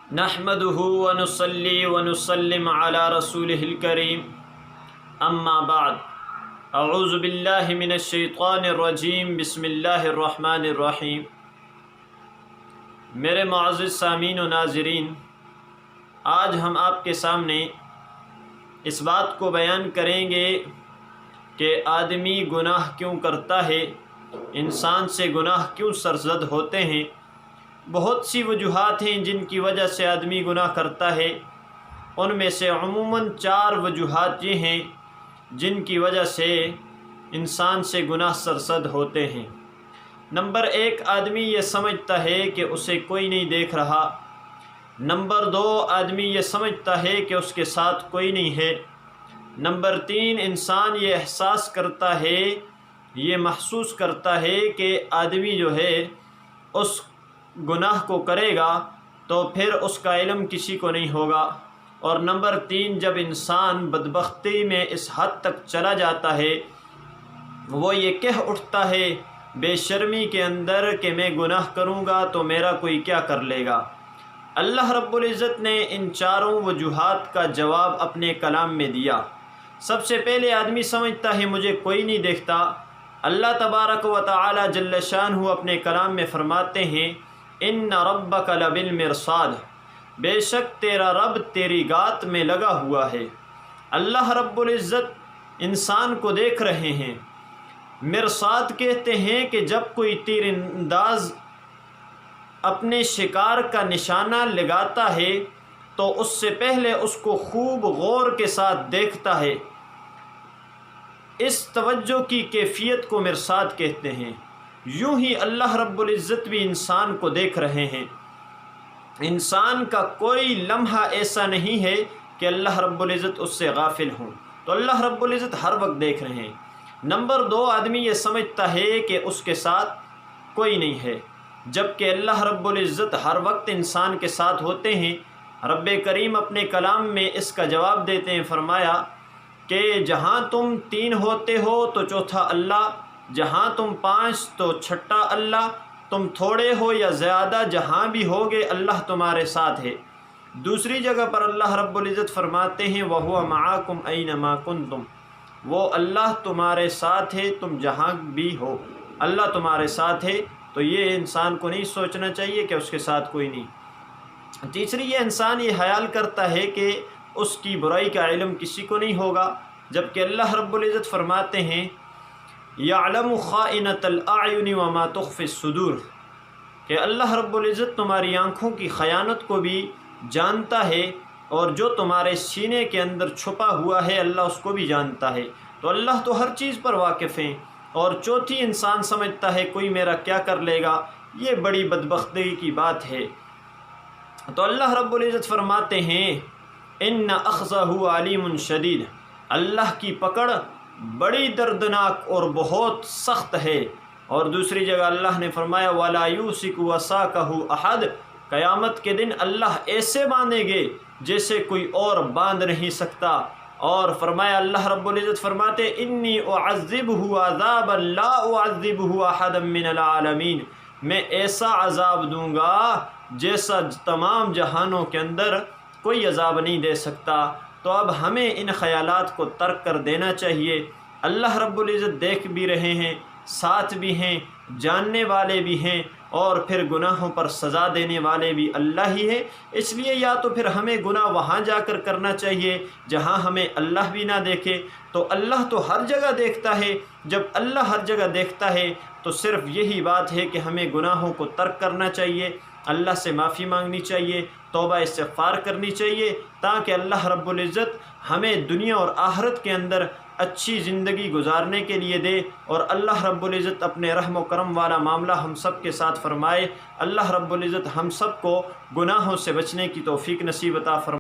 نحمده ونصلي ونسلم على رسوله الكريم اما بعد اعوذ باللہ من الشیطان الرجیم بسم اللہ الرحمن الرحیم۔ میرے معزز سامعین و ناظرین، آج ہم آپ کے سامنے اس بات کو بیان کریں گے کہ آدمی گناہ کیوں کرتا ہے، انسان سے گناہ کیوں سرزد ہوتے ہیں۔ بہت سی وجوہات ہیں جن کی وجہ سے آدمی گناہ کرتا ہے، ان میں سے عموماً 4 وجوہات یہ ہیں جن کی وجہ سے انسان سے گناہ سرزد ہوتے ہیں۔ نمبر 1، آدمی یہ سمجھتا ہے کہ اسے کوئی نہیں دیکھ رہا۔ نمبر 2، آدمی یہ سمجھتا ہے کہ اس کے ساتھ کوئی نہیں ہے۔ نمبر 3، انسان یہ احساس کرتا ہے، یہ محسوس کرتا ہے کہ آدمی جو ہے اس گناہ کو کرے گا تو پھر اس کا علم کسی کو نہیں ہوگا۔ اور نمبر 3، جب انسان بدبختی میں اس حد تک چلا جاتا ہے، وہ یہ کہہ اٹھتا ہے بے شرمی کے اندر کہ میں گناہ کروں گا تو میرا کوئی کیا کر لے گا۔ اللہ رب العزت نے ان 4 وجوہات کا جواب اپنے کلام میں دیا۔ سب سے پہلے آدمی سمجھتا ہے مجھے کوئی نہیں دیکھتا۔ اللہ تبارک و تعالی جل شانہ اپنے کلام میں فرماتے ہیں ان ربک لبالمرصاد، بے شک تیرا رب تیری گات میں لگا ہوا ہے۔ اللہ رب العزت انسان کو دیکھ رہے ہیں۔ مرصاد کہتے ہیں کہ جب کوئی تیر انداز اپنے شکار کا نشانہ لگاتا ہے تو اس سے پہلے اس کو خوب غور کے ساتھ دیکھتا ہے۔ اس توجہ کی کیفیت کو مرصاد کہتے ہیں۔ یوں ہی اللہ رب العزت بھی انسان کو دیکھ رہے ہیں۔ انسان کا کوئی لمحہ ایسا نہیں ہے کہ اللہ رب العزت اس سے غافل ہوں، تو اللہ رب العزت ہر وقت دیکھ رہے ہیں۔ نمبر 2، آدمی یہ سمجھتا ہے کہ اس کے ساتھ کوئی نہیں ہے، جبکہ اللہ رب العزت ہر وقت انسان کے ساتھ ہوتے ہیں۔ رب کریم اپنے کلام میں اس کا جواب دیتے ہیں، فرمایا کہ جہاں تم 3 ہوتے ہو تو چوتھا اللہ، جہاں تم 5 تو چھٹا اللہ، تم تھوڑے ہو یا زیادہ جہاں بھی ہوگے اللہ تمہارے ساتھ ہے۔ دوسری جگہ پر اللہ رب العزت فرماتے ہیں وَهُوَ مَعَاكُمْ أَيْنَمَا كُنْتُمْ، وہ اللہ تمہارے ساتھ ہے تم جہاں بھی ہو، اللہ تمہارے ساتھ ہے۔ تو یہ انسان کو نہیں سوچنا چاہیے کہ اس کے ساتھ کوئی نہیں۔ تیسری، یہ انسان یہ خیال کرتا ہے کہ اس کی برائی کا علم کسی کو نہیں ہوگا، جبکہ اللہ رب العزت فرماتے ہیں یعلم خائنۃ الاعین وما تخفی الصدور، کہ اللہ رب العزت تمہاری آنکھوں کی خیانت کو بھی جانتا ہے اور جو تمہارے سینے کے اندر چھپا ہوا ہے اللہ اس کو بھی جانتا ہے۔ تو اللہ تو ہر چیز پر واقف ہیں۔ اور چوتھی، انسان سمجھتا ہے کوئی میرا کیا کر لے گا، یہ بڑی بدبختی کی بات ہے۔ تو اللہ رب العزت فرماتے ہیں ان اخذہ علیم شدید، اللہ کی پکڑ بڑی دردناک اور بہت سخت ہے۔ اور دوسری جگہ اللہ نے فرمایا وَلَا يُوثِقُ وَثَاقَهُ أَحَدٌ، قیامت کے دن اللہ ایسے باندھیں گے جیسے کوئی اور باندھ نہیں سکتا۔ اور فرمایا اللہ رب العزت فرماتے انی اعذبہ عذابا لا اعذبہ احدا من العالمین، میں ایسا عذاب دوں گا جیسا تمام جہانوں کے اندر کوئی عذاب نہیں دے سکتا۔ تو اب ہمیں ان خیالات کو ترک کر دینا چاہیے۔ اللہ رب العزت دیکھ بھی رہے ہیں، ساتھ بھی ہیں، جاننے والے بھی ہیں، اور پھر گناہوں پر سزا دینے والے بھی اللہ ہی ہے۔ اس لیے یا تو پھر ہمیں گناہ وہاں جا کر کرنا چاہیے جہاں ہمیں اللہ بھی نہ دیکھے۔ تو اللہ تو ہر جگہ دیکھتا ہے، جب اللہ ہر جگہ دیکھتا ہے تو صرف یہی بات ہے کہ ہمیں گناہوں کو ترک کرنا چاہیے، اللہ سے معافی مانگنی چاہیے، توبہ استغفار کرنی چاہیے، تاکہ اللہ رب العزت ہمیں دنیا اور آخرت کے اندر اچھی زندگی گزارنے کے لیے دے، اور اللہ رب العزت اپنے رحم و کرم والا معاملہ ہم سب کے ساتھ فرمائے۔ اللہ رب العزت ہم سب کو گناہوں سے بچنے کی توفیق نصیب عطا فرمائے۔